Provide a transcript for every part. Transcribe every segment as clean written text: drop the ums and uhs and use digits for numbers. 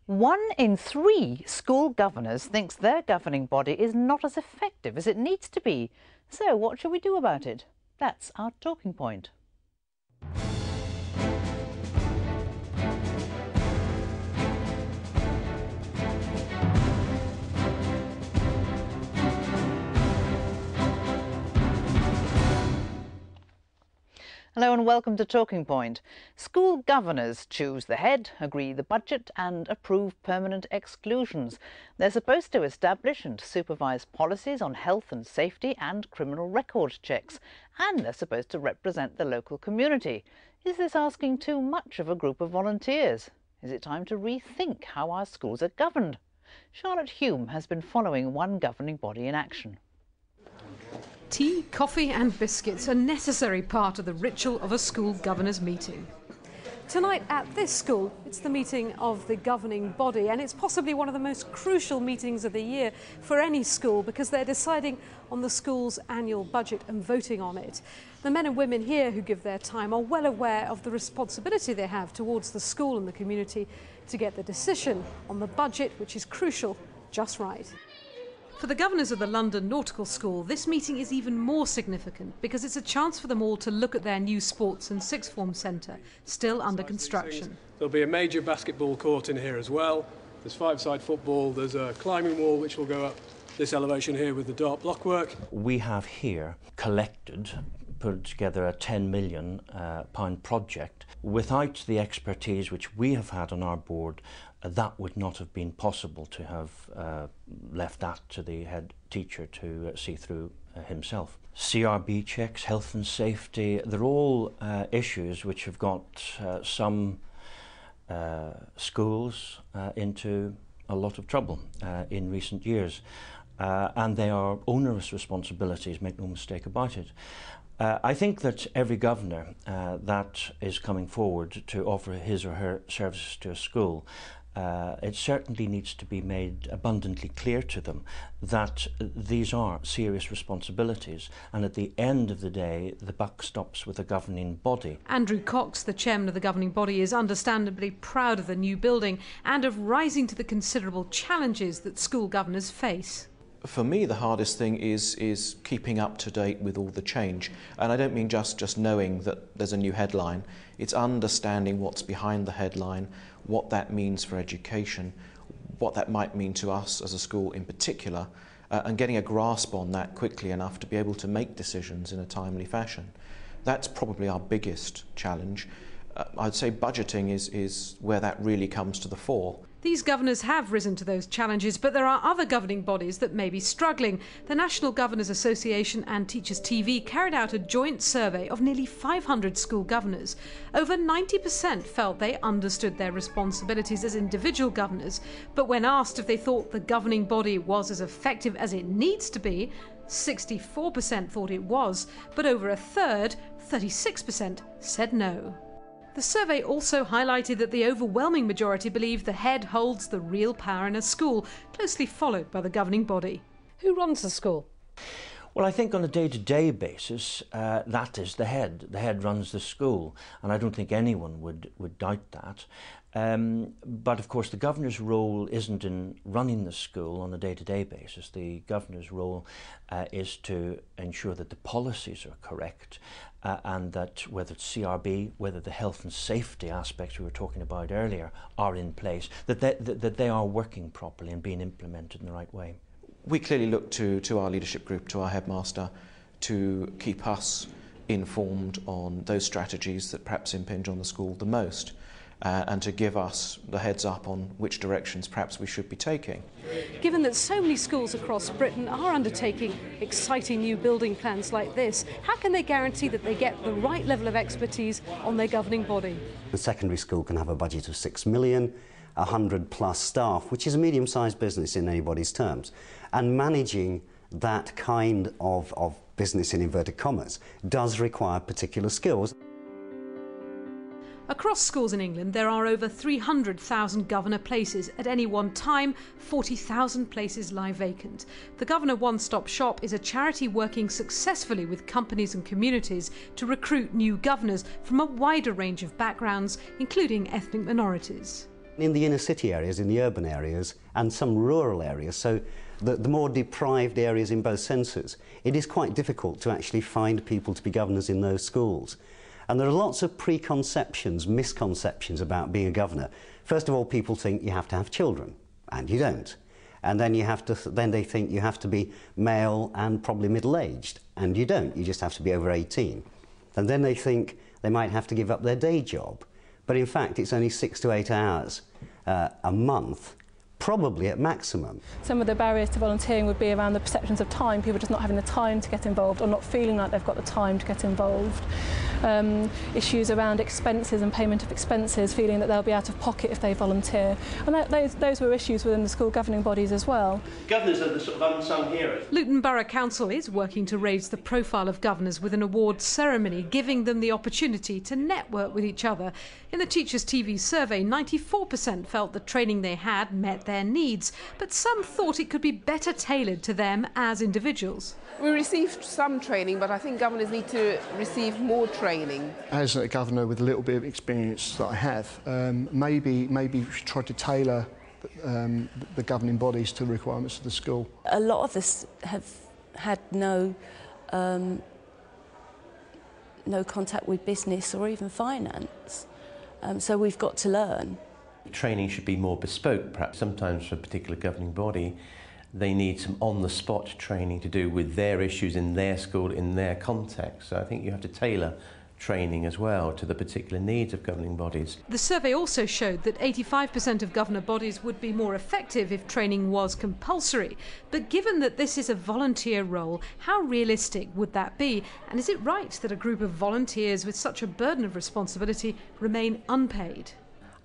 1 in 3 school governors thinks their governing body is not as effective as it needs to be. So what should we do about it? That's our talking point. Hello and welcome to Talking Point. School governors choose the head, agree the budget and approve permanent exclusions. They're supposed to establish and supervise policies on health and safety and criminal record checks. And they're supposed to represent the local community. Is this asking too much of a group of volunteers? Is it time to rethink how our schools are governed? Charlotte Hume has been following one governing body in action. Tea, coffee and biscuits, a necessary part of the ritual of a school governors' meeting. Tonight at this school, it's the meeting of the governing body, and it's possibly one of the most crucial meetings of the year for any school because they're deciding on the school's annual budget and voting on it. The men and women here who give their time are well aware of the responsibility they have towards the school and the community to get the decision on the budget, which is crucial, just right. For the governors of the London Nautical School, this meeting is even more significant because it's a chance for them all to look at their new sports and sixth form centre, still under construction. There'll be a major basketball court in here as well. There's five-side football, there's a climbing wall which will go up this elevation here with the dart block work. We have here collected, put together a £10 million project. Without the expertise which we have had on our board, that would not have been possible to have left that to the head teacher to see through himself. CRB checks, health and safety, they're all issues which have got some schools into a lot of trouble in recent years. And they are onerous responsibilities, make no mistake about it. I think that every governor that is coming forward to offer his or her services to a school, it certainly needs to be made abundantly clear to them that these are serious responsibilities, and at the end of the day the buck stops with the governing body. Andrew Cox, the chairman of the governing body, is understandably proud of the new building and of rising to the considerable challenges that school governors face. For me, the hardest thing is keeping up to date with all the change. And I don't mean just knowing that there's a new headline. It's understanding what's behind the headline, what that means for education, what that might mean to us as a school in particular, and getting a grasp on that quickly enough to be able to make decisions in a timely fashion. That's probably our biggest challenge. I'd say budgeting is where that really comes to the fore. These governors have risen to those challenges, but there are other governing bodies that may be struggling. The National Governors Association and Teachers TV carried out a joint survey of nearly 500 school governors. Over 90% felt they understood their responsibilities as individual governors, but when asked if they thought the governing body was as effective as it needs to be, 64% thought it was, but over a third, 36%, said no. The survey also highlighted that the overwhelming majority believe the head holds the real power in a school, closely followed by the governing body. Who runs the school? Well, I think on a day-to-day basis, that is the head. The head runs the school, and I don't think anyone would doubt that. But of course, the governor's role isn't in running the school on a day-to-day basis. The governor's role is to ensure that the policies are correct, and that whether it's CRB, whether the health and safety aspects we were talking about earlier are in place, that they are working properly and being implemented in the right way. We clearly look to our leadership group, to our headmaster, to keep us informed on those strategies that perhaps impinge on the school the most, and to give us the heads up on which directions perhaps we should be taking. Given that so many schools across Britain are undertaking exciting new building plans like this, how can they guarantee that they get the right level of expertise on their governing body? The secondary school can have a budget of 6 million, 100 plus staff, which is a medium-sized business in anybody's terms. And managing that kind of business, in inverted commas, does require particular skills. Across schools in England, there are over 300,000 governor places. At any one time, 40,000 places lie vacant. The Governor One Stop Shop is a charity working successfully with companies and communities to recruit new governors from a wider range of backgrounds, including ethnic minorities. In the inner city areas, in the urban areas, and some rural areas, so the more deprived areas in both senses, it is quite difficult to actually find people to be governors in those schools. And there are lots of preconceptions, misconceptions about being a governor. First of all, people think you have to have children, and you don't. And then then they think you have to be male and probably middle-aged, and you don't. You just have to be over 18. And then they think they might have to give up their day job. But in fact, it's only 6 to 8 hours a month, probably at maximum. Some of the barriers to volunteering would be around the perceptions of time, people just not having the time to get involved or not feeling like they've got the time to get involved. Issues around expenses and payment of expenses, feeling that they'll be out of pocket if they volunteer. And those were issues within the school governing bodies as well. Governors are the sort of unsung heroes. Luton Borough Council is working to raise the profile of governors with an awards ceremony, giving them the opportunity to network with each other. In the Teachers TV survey, 94% felt the training they had met their needs, but some thought it could be better tailored to them as individuals. We received some training, but I think governors need to receive more training. As a governor with a little bit of experience that I have, maybe we should try to tailor the governing bodies to the requirements of the school. A lot of us have had no contact with business or even finance, so we've got to learn. Training should be more bespoke, perhaps. Sometimes for a particular governing body, they need some on-the-spot training to do with their issues in their school, in their context. So I think you have to tailor training as well to the particular needs of governing bodies. The survey also showed that 85% of governor bodies would be more effective if training was compulsory. But given that this is a volunteer role, how realistic would that be? And is it right that a group of volunteers with such a burden of responsibility remain unpaid?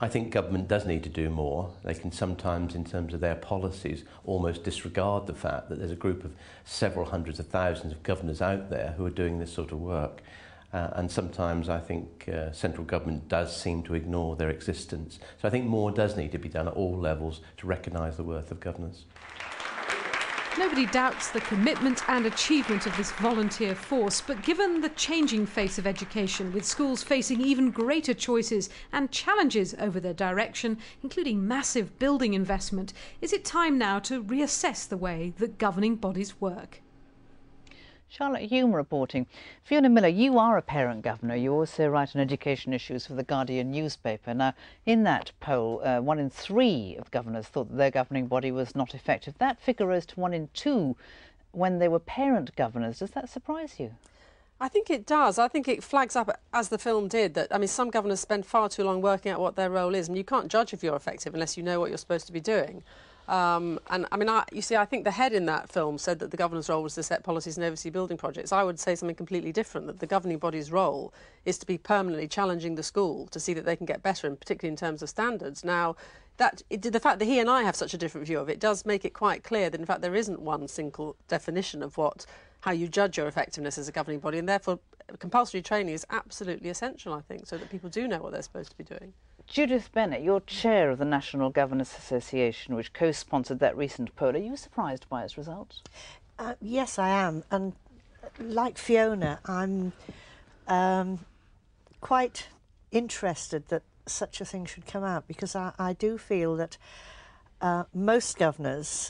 I think government does need to do more. They can sometimes, in terms of their policies, almost disregard the fact that there's a group of several hundreds of thousands of governors out there who are doing this sort of work. And sometimes I think central government does seem to ignore their existence. So I think more does need to be done at all levels to recognise the worth of governors. Nobody doubts the commitment and achievement of this volunteer force, but given the changing face of education, with schools facing even greater choices and challenges over their direction, including massive building investment, is it time now to reassess the way that governing bodies work? Charlotte Hume reporting. Fiona Miller, you are a parent governor. You also write on education issues for the Guardian newspaper. Now, in that poll, 1 in 3 of governors thought that their governing body was not effective. That figure rose to 1 in 2 when they were parent governors. Does that surprise you? I think it does. I think it flags up, as the film did, that, I mean, some governors spend far too long working out what their role is, and you can't judge if you're effective unless you know what you're supposed to be doing. And I mean, you see, I think the head in that film said that the governor's role was to set policies and oversee building projects. I would say something completely different, that the governing body's role is to be permanently challenging the school to see that they can get better, and particularly in terms of standards. Now, the fact that he and I have such a different view of it does make it quite clear that, in fact, there isn't one single definition of how you judge your effectiveness as a governing body, and therefore compulsory training is absolutely essential, I think, so that people do know what they're supposed to be doing. Judith Bennett, you're chair of the National Governors Association, which co-sponsored that recent poll. Are you surprised by its results? Yes, I am. And like Fiona, I'm quite interested that such a thing should come out, because I do feel that most governors,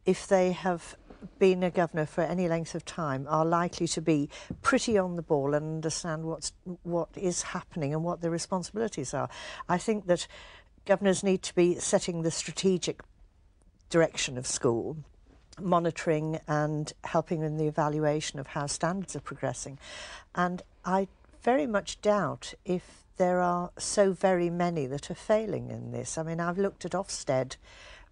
if they have been a governor for any length of time, are likely to be pretty on the ball and understand what is happening and what their responsibilities are. I think that governors need to be setting the strategic direction of school, monitoring and helping in the evaluation of how standards are progressing. And I very much doubt if there are so very many that are failing in this. I mean, I've looked at Ofsted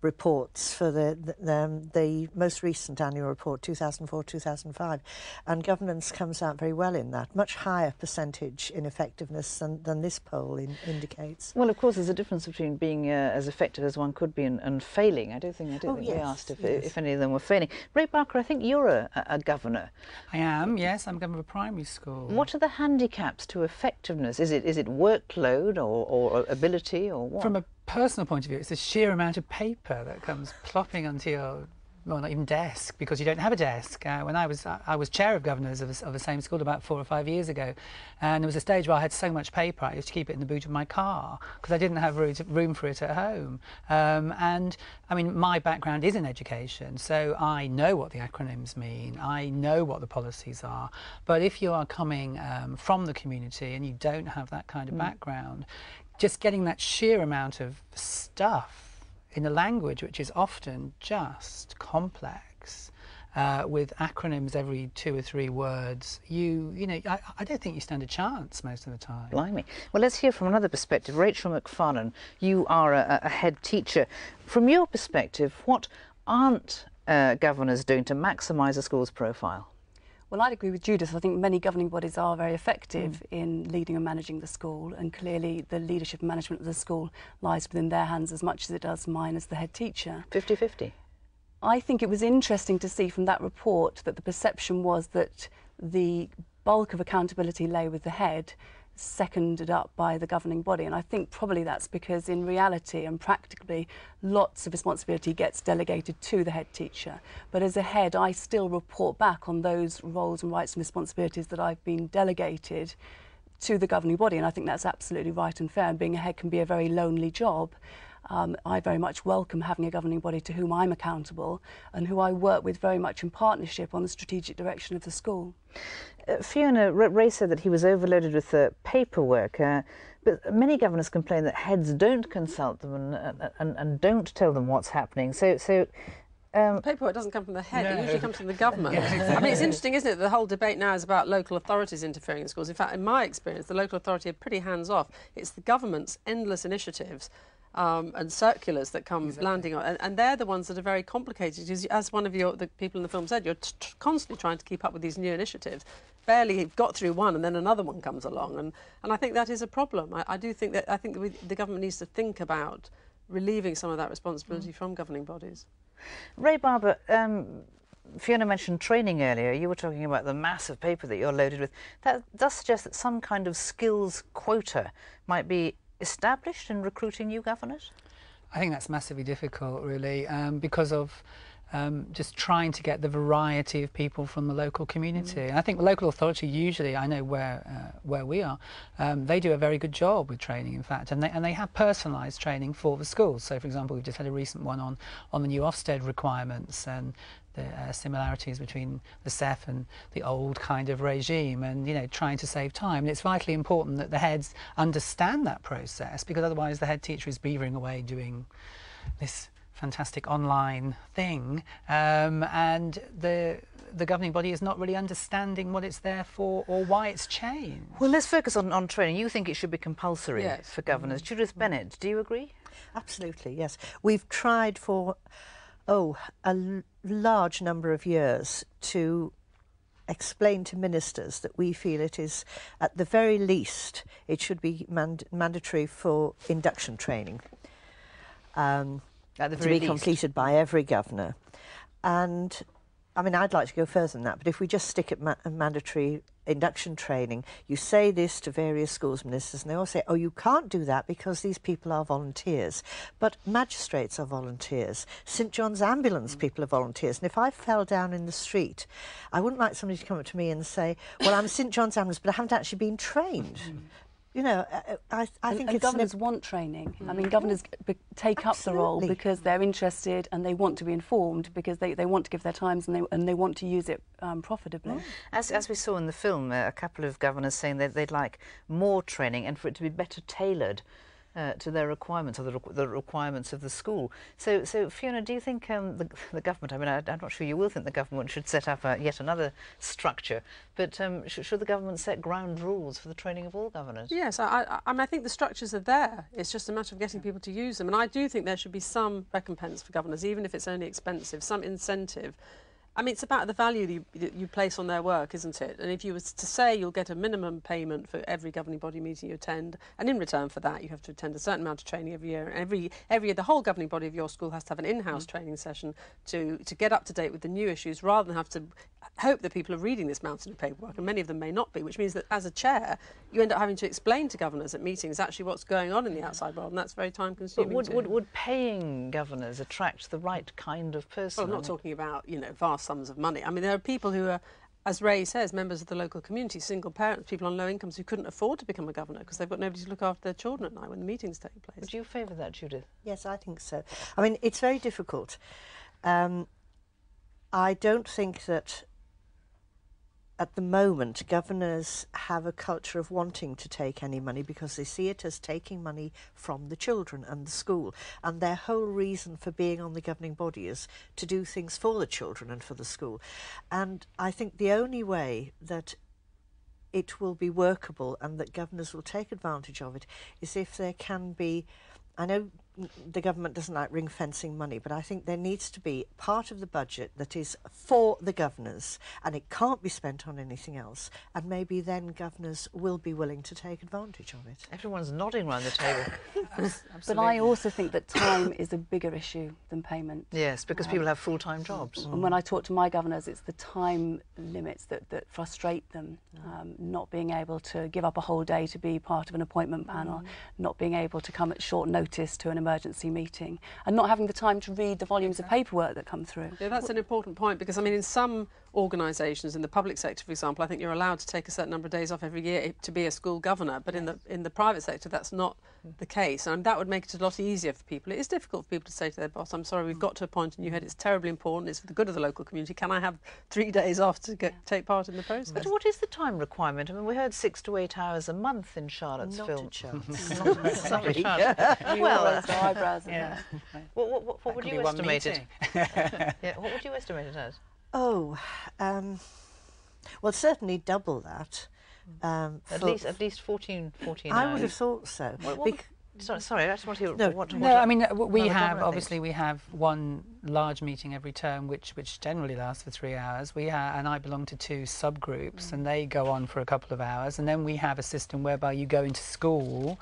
reports for the most recent annual report, 2004-2005, and governance comes out very well in that. Much higher percentage in effectiveness than this poll indicates. Well, of course, there's a difference between being as effective as one could be and failing. I don't think we asked if any of them were failing. Ray Barker, I think you're a governor. I am, yes. I'm governor of a primary school. What are the handicaps to effectiveness? Is it workload or ability or what? From a personal point of view, it's the sheer amount of paper that comes plopping onto your well, not even desk, because you don't have a desk. When I was chair of governors of the same school about 4 or 5 years ago, and there was a stage where I had so much paper I used to keep it in the boot of my car because I didn't have room for it at home. And I mean, my background is in education, so I know what the acronyms mean, I know what the policies are. But if you are coming from the community and you don't have that kind of background, just getting that sheer amount of stuff in a language which is often just complex, with acronyms every 2 or 3 words, I don't think you stand a chance most of the time. Blimey. Well, let's hear from another perspective. Rachel McFarlane, you are a head teacher. From your perspective, what aren't governors doing to maximise a school's profile? Well, I'd agree with Judith. I think many governing bodies are very effective in leading and managing the school, and clearly the leadership and management of the school lies within their hands as much as it does mine as the head teacher. 50-50? I think it was interesting to see from that report that the perception was that the bulk of accountability lay with the head, seconded up by the governing body, and I think probably that's because in reality and practically lots of responsibility gets delegated to the head teacher, but as a head I still report back on those roles and rights and responsibilities that I've been delegated to the governing body, and I think that's absolutely right and fair, and being a head can be a very lonely job. I very much welcome having a governing body to whom I'm accountable and who I work with very much in partnership on the strategic direction of the school. Fiona, Ray said that he was overloaded with paperwork, but many governors complain that heads don't consult them and don't tell them what's happening. Paperwork doesn't come from the head, it usually comes from the government. I mean, it's interesting, isn't it? The whole debate now is about local authorities interfering in schools. In fact, in my experience, the local authority are pretty hands-off. It's the government's endless initiatives and circulars that come landing on, and they're the ones that are very complicated, because as one of the people in the film said, you're constantly trying to keep up with these new initiatives. Barely got through one and then another one comes along, and I think that is a problem. I think the government needs to think about relieving some of that responsibility from governing bodies. Ray Barber, Fiona mentioned training earlier. You were talking about the massive paper that you're loaded with. That does suggest that some kind of skills quota might be established in recruiting new governors? I think that's massively difficult, really, because of just trying to get the variety of people from the local community. I think the local authority usually, I know where we are, they do a very good job with training, in fact, and they have personalised training for the schools. So, for example, we've just had a recent one on the new Ofsted requirements and the similarities between the SEF and the old kind of regime, and trying to save time. And it's vitally important that the heads understand that process, because otherwise the head teacher is beavering away doing this fantastic online thing, and the governing body is not really understanding what it's there for or why it's changed. Well, let's focus on training. You think it should be compulsory for governors. Judith Bennett, do you agree? Absolutely, yes. We've tried for a large number of years to explain to ministers that we feel it is, at the very least, it should be mandatory for induction training to be completed by every governor. And I mean, I'd like to go further than that, but if we just stick at mandatory induction training, you say this to various schools ministers and they all say, oh, you can't do that because these people are volunteers. But magistrates are volunteers. St John's ambulance people are volunteers. And if I fell down in the street, I wouldn't like somebody to come up to me and say, well, I'm St John's ambulance, but I haven't actually been trained. I think and governors want training. I mean, governors take up the role because they're interested and they want to be informed, because they want to give their times and they want to use it profitably. As we saw in the film, a couple of governors saying that they'd like more training and for it to be better tailored to their requirements, or the requirements of the school. So Fiona, do you think the government, I mean, I'm not sure you will think the government should set up yet another structure, but should the government set ground rules for the training of all governors? Yes, I mean, I think the structures are there. It's just a matter of getting people to use them. And I do think there should be some recompense for governors, even if it's only expensive, some incentive. I mean, it's about the value that you place on their work, isn't it? And if you were to say you'll get a minimum payment for every governing body meeting you attend, and in return for that you have to attend a certain amount of training every year, and every year the whole governing body of your school has to have an in-house training session to get up to date with the new issues, rather than have to hope that people are reading this mountain of paperwork, and many of them may not be, which means that as a chair you end up having to explain to governors at meetings actually what's going on in the outside world, and that's very time-consuming. But would paying governors attract the right kind of person? Well, I'm not talking about, you know, vast sums of money. I mean, there are people who are, as Ray says, members of the local community, single parents, people on low incomes who couldn't afford to become a governor because they've got nobody to look after their children at night when the meetings take place. Would you favour that, Judith? Yes, I think so. I mean, it's very difficult. I don't think that at the moment governors have a culture of wanting to take any money because they see it as taking money from the children and the school, and their whole reason for being on the governing body is to do things for the children and for the school. And I think the only way that it will be workable and that governors will take advantage of it is if there can be, I know the government doesn't like ring fencing money, but I think there needs to be part of the budget that is for the governors, and it can't be spent on anything else, and maybe then governors will be willing to take advantage of it. Everyone's nodding around the table. But I also think that time is a bigger issue than payment. Yes, because people have full-time jobs. And when I talk to my governors, it's the time limits that frustrate them. Not being able to give up a whole day to be part of an appointment panel, not being able to come at short notice to an emergency meeting, and not having the time to read the volumes of paperwork that come through. Yeah, that's an important point, because I mean, in some organisations, in the public sector, for example, I think you're allowed to take a certain number of days off every year to be a school governor, but in the private sector that's not the case, and that would make it a lot easier for people. It is difficult for people to say to their boss, I'm sorry, we've got to appoint a new head, it's terribly important, it's for the good of the local community, can I have 3 days off to take part in the process? But what is the time requirement? I mean, we heard 6 to 8 hours a month in Charlotte's Not film. a chance. Not a chance. Well, eyebrows. Yeah. What would you estimate it? Yeah, what would you estimate it as? Oh, well, certainly double that. At least 14 hours. I would have thought so. Sorry, I just want to hear. No, I mean, we have one large meeting every term, which generally lasts for 3 hours. And I belong to 2 subgroups, and they go on for a couple of hours. And then we have a system whereby you go into school,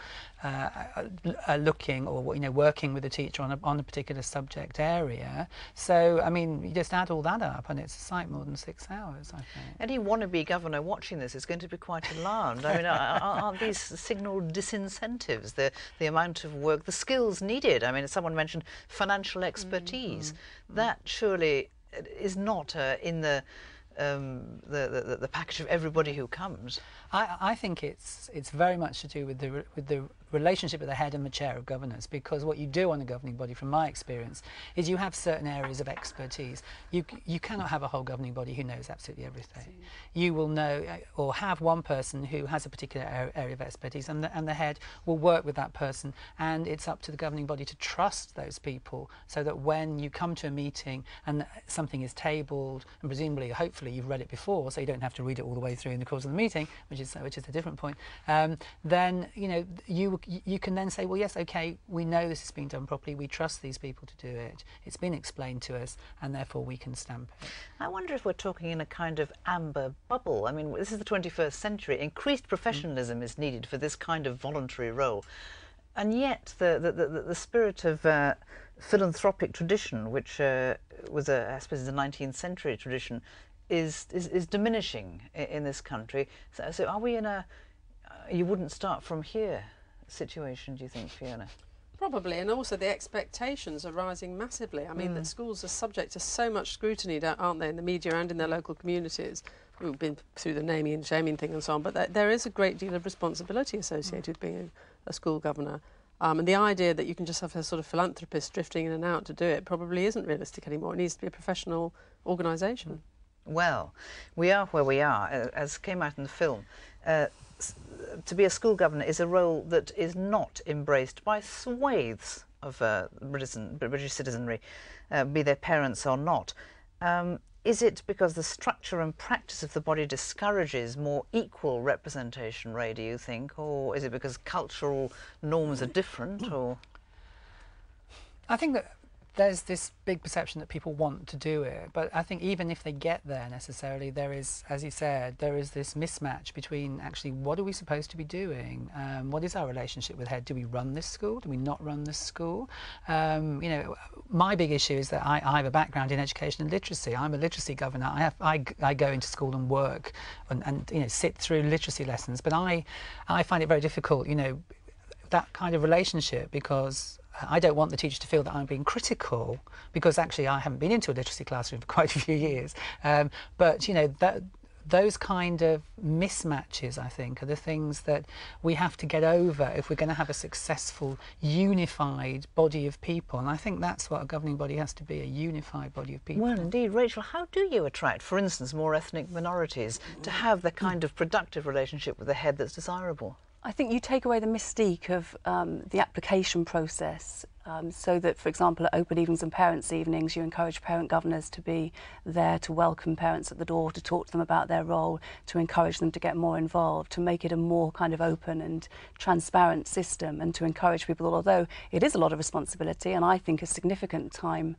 looking or working with a teacher on a particular subject area. So I mean, you just add all that up, and it's a sight more than 6 hours, I think. Any wannabe governor watching this is going to be quite alarmed. I mean, aren't these signal disincentives? The amount of work, the skills needed. I mean, someone mentioned financial expertise. That surely is not in the package of everybody who comes. I think it's very much to do with the relationship with the head and the chair of governors, because what you do on a governing body, from my experience, is you have certain areas of expertise. You cannot have a whole governing body who knows absolutely everything. You will know or have one person who has a particular area of expertise, and the head will work with that person, and it's up to the governing body to trust those people, so that when you come to a meeting and something is tabled, and presumably, hopefully, you've read it before, so you don't have to read it all the way through in the course of the meeting, which is a different point. Then you can then say, well, yes, okay, we know this is being done properly. We trust these people to do it. It's been explained to us, and therefore we can stamp it. I wonder if we're talking in a kind of amber bubble. I mean, this is the 21st century. Increased professionalism is needed for this kind of voluntary role, and yet the spirit of philanthropic tradition, which was I suppose, a 19th century tradition, is diminishing in this country. So are we in a you wouldn't start from here situation, do you think, Fiona? Probably, and also the expectations are rising massively. I mean, that schools are subject to so much scrutiny, aren't they, in the media and in their local communities. We've been through the naming and shaming thing and so on, but there is a great deal of responsibility associated with being a school governor. And the idea that you can just have a sort of philanthropist drifting in and out to do it probably isn't realistic anymore. It needs to be a professional organisation. Well, we are where we are, as came out in the film. To be a school governor is a role that is not embraced by swathes of British citizenry, be their parents or not. Is it because the structure and practice of the body discourages more equal representation, Ray, do you think? Or is it because cultural norms are different? Or I think that there's this big perception that people want to do it, but I think even if they get there necessarily, there is, as you said, there is this mismatch between actually what are we supposed to be doing, what is our relationship with head, do we run this school, do we not run this school? You know, my big issue is that I have a background in education and literacy. I'm a literacy governor. I go into school and work and you know, sit through literacy lessons, but I find it very difficult, you know, that kind of relationship, because I don't want the teachers to feel that I'm being critical, because actually I haven't been into a literacy classroom for quite a few years. But you know, those kind of mismatches, I think, are the things that we have to get over if we're going to have a successful, unified body of people. And I think that's what a governing body has to be, a unified body of people. Well, indeed. Rachel, how do you attract, for instance, more ethnic minorities to have the kind of productive relationship with the head that's desirable? I think you take away the mystique of the application process, so that, for example, at open evenings and parents' evenings, you encourage parent governors to be there to welcome parents at the door, to talk to them about their role, to encourage them to get more involved, to make it a more kind of open and transparent system, and to encourage people, although it is a lot of responsibility and I think a significant time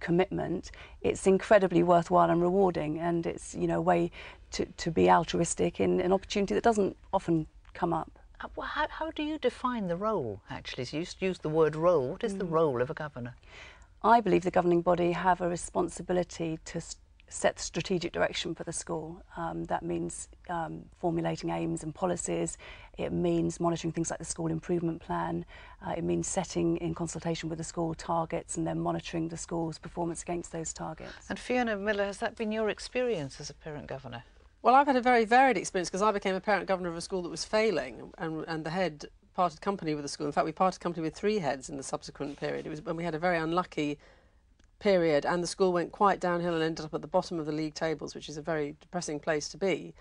commitment, it's incredibly worthwhile and rewarding, and it's, you know, a way to be altruistic in an opportunity that doesn't often come up. How do you define the role, actually? So you used the word role. What is the role of a governor? I believe the governing body have a responsibility to set the strategic direction for the school. That means formulating aims and policies. It means monitoring things like the school improvement plan. It means setting, in consultation with the school, targets and then monitoring the school's performance against those targets. And Fiona Miller, has that been your experience as a parent governor? Well, I've had a very varied experience, because I became a parent governor of a school that was failing, and the head parted company with the school. In fact, we parted company with 3 heads in the subsequent period. It was when we had a very unlucky period, and the school went quite downhill and ended up at the bottom of the league tables, which is a very depressing place to be.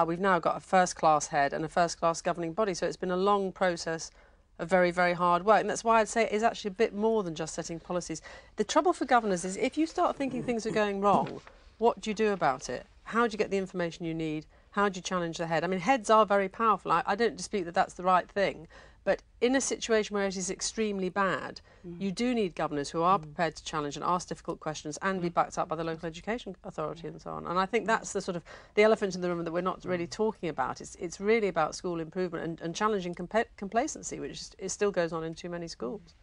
We've now got a first-class head and a first-class governing body, so it's been a long process of very, very hard work. And that's why I'd say it is actually a bit more than just setting policies. The trouble for governors is if you start thinking things are going wrong, what do you do about it? How do you get the information you need? How do you challenge the head? I mean, heads are very powerful. I don't dispute that that's the right thing. But in a situation where it is extremely bad, you do need governors who are prepared to challenge and ask difficult questions and be backed up by the local education authority and so on. And I think that's the sort of the elephant in the room that we're not really talking about. It's really about school improvement and challenging complacency, which still goes on in too many schools.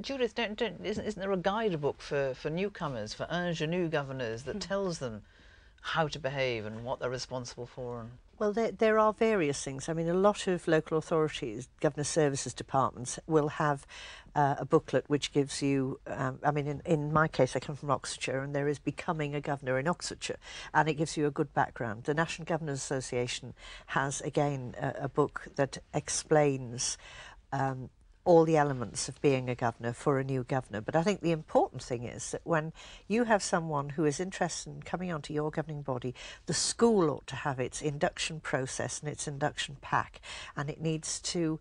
Judith, isn't there a guidebook for newcomers, for ingenue governors, that tells them how to behave and what they're responsible for? Well, there are various things. I mean, a lot of local authorities, governor services departments, will have a booklet which gives you, I mean, in my case, I come from Oxfordshire, and there is Becoming a Governor in Oxfordshire, and it gives you a good background. The National Governors Association has, again, a book that explains all the elements of being a governor for a new governor. But I think the important thing is that when you have someone who is interested in coming onto your governing body, the school ought to have its induction process and its induction pack, and it needs to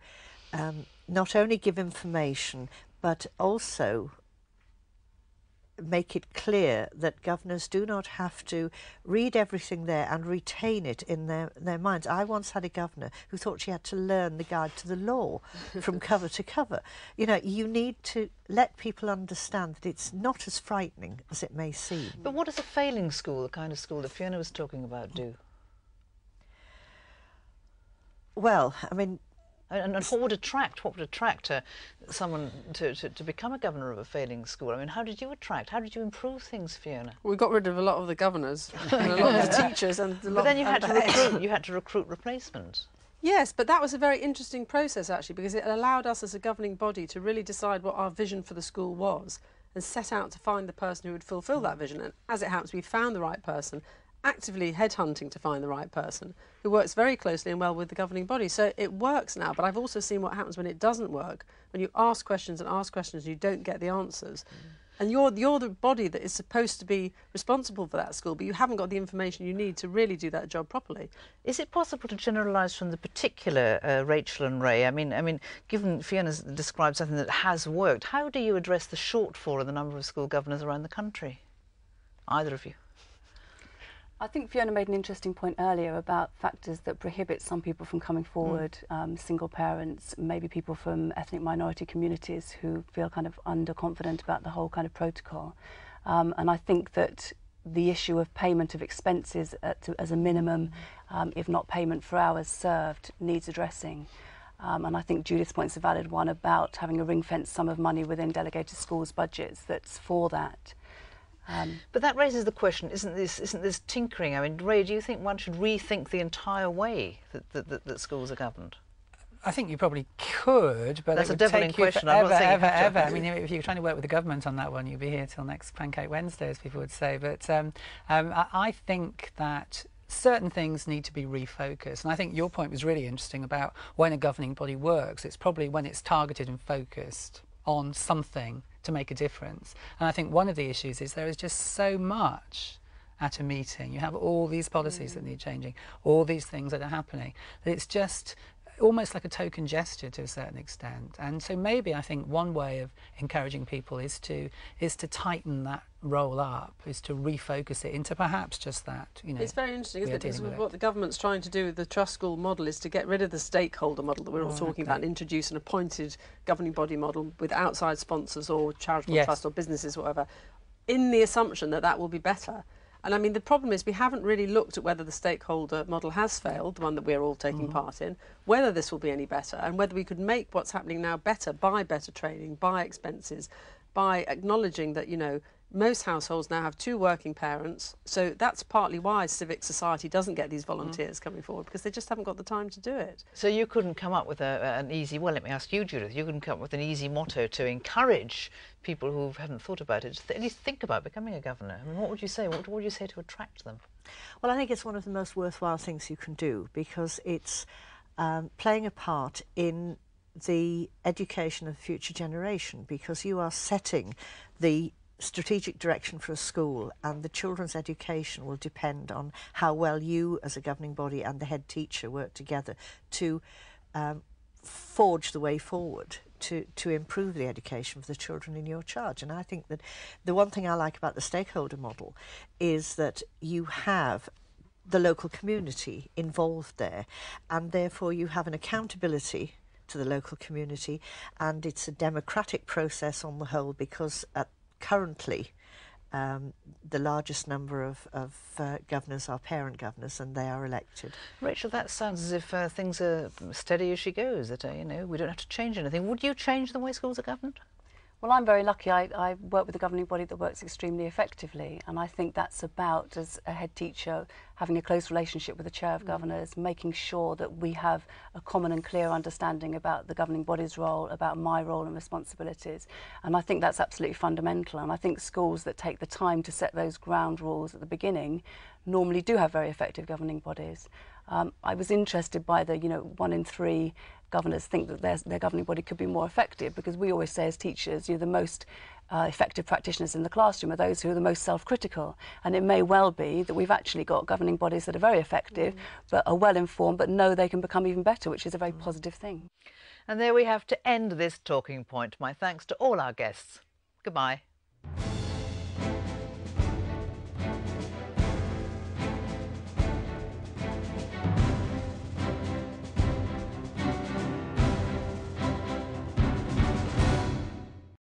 not only give information but also make it clear that governors do not have to read everything there and retain it in their minds. I once had a governor who thought she had to learn the guide to the law from cover to cover. You know, you need to let people understand that it's not as frightening as it may seem. But what does a failing school, the kind of school that Fiona was talking about, do? Well, I mean, and what would attract someone to become a governor of a failing school? I mean, how did you improve things, Fiona? We got rid of a lot of the governors and a lot of the teachers and a lot. But then you had to recruit replacements. Yes, but that was a very interesting process actually, because it allowed us as a governing body to really decide what our vision for the school was and set out to find the person who would fulfil that vision. And as it happens, we found the right person, actively headhunting to find the right person, who works very closely and well with the governing body. So it works now, but I've also seen what happens when it doesn't work, when you ask questions and you don't get the answers. And you're the body that is supposed to be responsible for that school, but you haven't got the information you need to really do that job properly. Is it possible to generalise from the particular Rachel and Ray? I mean, given Fiona's described something that has worked, how do you address the shortfall in the number of school governors around the country? Either of you? I think Fiona made an interesting point earlier about factors that prohibit some people from coming forward, single parents, maybe people from ethnic minority communities who feel kind of underconfident about the whole kind of protocol. And I think that the issue of payment of expenses as a minimum, if not payment for hours served, needs addressing. And I think Judith's point's a valid one about having a ring-fenced sum of money within delegated schools' budgets that's for that. But that raises the question, isn't this tinkering? I mean, Ray, do you think one should rethink the entire way that schools are governed? I think you probably could, but that's it a would devilling take you question. forever, ever. I mean, if you're trying to work with the government on that one, you'll be here till next Pancake Wednesday, as people would say. But I think that certain things need to be refocused. And I think your point was really interesting about when a governing body works. It's probably when it's targeted and focused on something to make a difference. And I think one of the issues is there is just so much at a meeting. You have all these policies that need changing, all these things that are happening. It's just almost like a token gesture to a certain extent. And so maybe I think one way of encouraging people is to tighten that roll up, is to refocus it into perhaps just that. You know, it's very interesting, isn't it? Because what the government's trying to do with the trust school model is to get rid of the stakeholder model that we're all talking about and introduce an appointed governing body model with outside sponsors or charitable trust or businesses, whatever, in the assumption that that will be better. And I mean, the problem is we haven't really looked at whether the stakeholder model has failed, the one that we're all taking part in, whether this will be any better, and whether we could make what's happening now better by better training, by expenses, by acknowledging that, you know, most households now have 2 working parents, so that's partly why civic society doesn't get these volunteers coming forward, because they just haven't got the time to do it. So you couldn't come up with an easy, well, let me ask you, Judith, you couldn't come up with an easy motto to encourage people who hadn't thought about it to at least think about becoming a governor. I mean, what would you say? What would you say to attract them? Well, I think it's one of the most worthwhile things you can do, because it's playing a part in the education of the future generation, because you are setting the strategic direction for a school, and the children's education will depend on how well you as a governing body and the head teacher work together to forge the way forward to improve the education of the children in your charge. And I think that the one thing I like about the stakeholder model is that you have the local community involved there, and therefore you have an accountability to the local community, and it's a democratic process on the whole, because currently the largest number of governors are parent governors, and they are elected. Rachel, that sounds as if things are steady as she goes, that you know, we don't have to change anything. Would you change the way schools are governed? Well, I'm very lucky. I work with a governing body that works extremely effectively, and I think that's about, as a head teacher, having a close relationship with the chair of governors, making sure that we have a common and clear understanding about the governing body's role, about my role and responsibilities. And I think that's absolutely fundamental. And I think schools that take the time to set those ground rules at the beginning normally do have very effective governing bodies. I was interested by the, 1 in 3 governors think that their governing body could be more effective, because we always say as teachers, the most effective practitioners in the classroom are those who are the most self-critical. And it may well be that we've actually got governing bodies that are very effective, but are well informed, but know they can become even better, which is a very positive thing. And there we have to end this talking point. My thanks to all our guests. Goodbye.